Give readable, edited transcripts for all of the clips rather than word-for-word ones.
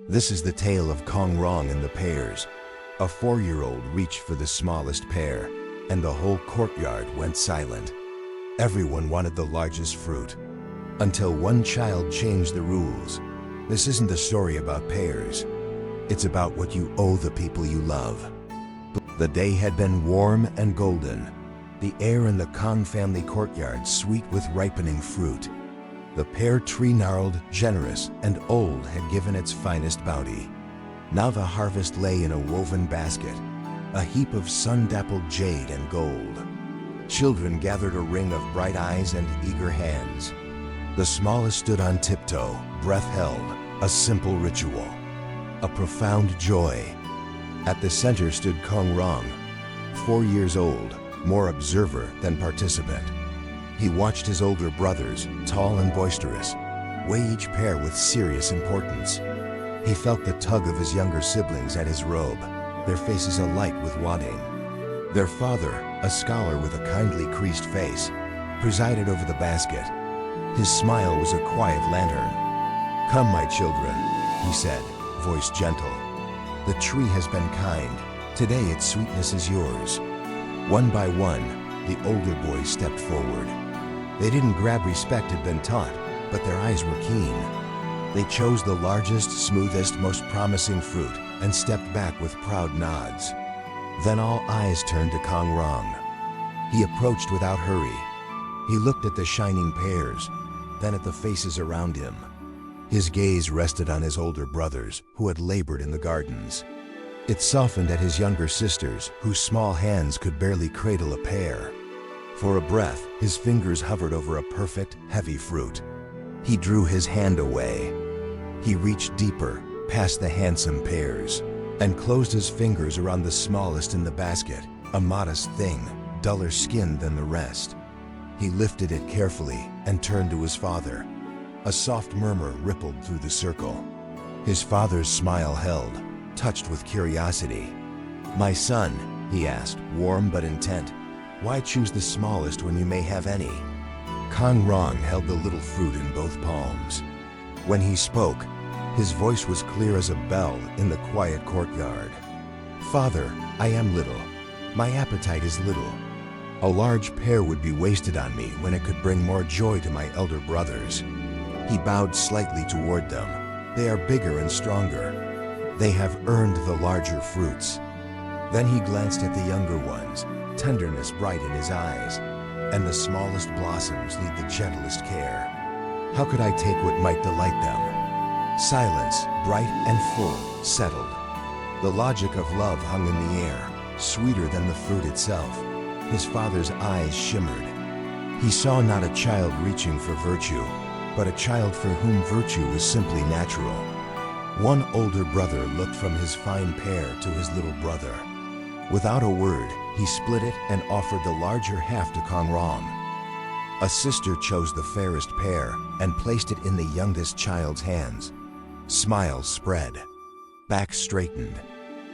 This is the tale of Kong Rong and the Pears. A 4-year-old reached for the smallest pear, and the whole courtyard went silent. Everyone wanted the largest fruit, until one child changed the rules. This isn't a story about pears. It's about what you owe the people you love. The day had been warm and golden, the air in the Kong family courtyard sweet with ripening fruit. The pear tree gnarled, generous, and old had given its finest bounty. Now the harvest lay in a woven basket, a heap of sun-dappled jade and gold. Children gathered a ring of bright eyes and eager hands. The smallest stood on tiptoe, breath held, a simple ritual, a profound joy. At the center stood Kong Rong, 4 years old, more observer than participant. He watched his older brothers, tall and boisterous, weigh each pear with serious importance. He felt the tug of his younger siblings at his robe, their faces alight with wanting. Their father, a scholar with a kindly creased face, presided over the basket. His smile was a quiet lantern. "Come, my children," he said, voice gentle. "The tree has been kind. Today its sweetness is yours." One by one, the older boys stepped forward. They didn't grab respect had been taught, but their eyes were keen. They chose the largest, smoothest, most promising fruit and stepped back with proud nods. Then all eyes turned to Kong Rong. He approached without hurry. He looked at the shining pears, then at the faces around him. His gaze rested on his older brothers, who had labored in the gardens. It softened at his younger sisters, whose small hands could barely cradle a pear. For a breath, his fingers hovered over a perfect, heavy fruit. He drew his hand away. He reached deeper, past the handsome pears, and closed his fingers around the smallest in the basket, a modest thing, duller skinned than the rest. He lifted it carefully and turned to his father. A soft murmur rippled through the circle. His father's smile held, touched with curiosity. "My son," he asked, warm but intent, "why choose the smallest when you may have any?" Kong Rong held the little fruit in both palms. When he spoke, his voice was clear as a bell in the quiet courtyard. "Father, I am little. My appetite is little. A large pear would be wasted on me when it could bring more joy to my elder brothers." He bowed slightly toward them. "They are bigger and stronger. They have earned the larger fruits." Then he glanced at the younger ones, tenderness bright in his eyes, and the smallest blossoms need the gentlest care. How could I take what might delight them? Silence, bright and full, settled. The logic of love hung in the air, sweeter than the fruit itself. His father's eyes shimmered. He saw not a child reaching for virtue, but a child for whom virtue was simply natural. One older brother looked from his fine pear to his little brother. Without a word, he split it and offered the larger half to Kong Rong. A sister chose the fairest pear and placed it in the youngest child's hands. Smiles spread. Backs straightened.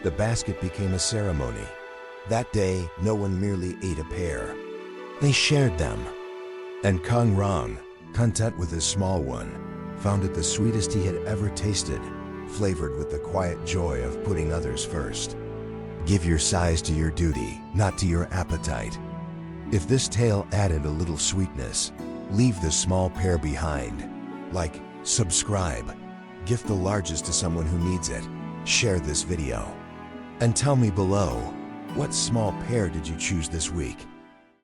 The basket became a ceremony. That day, no one merely ate a pear. They shared them. And Kong Rong, content with his small one, found it the sweetest he had ever tasted, flavored with the quiet joy of putting others first. Give your size to your duty, not to your appetite. If this tale added a little sweetness, leave the small pear behind. Like, subscribe, gift the largest to someone who needs it, share this video. And tell me below, what small pear did you choose this week?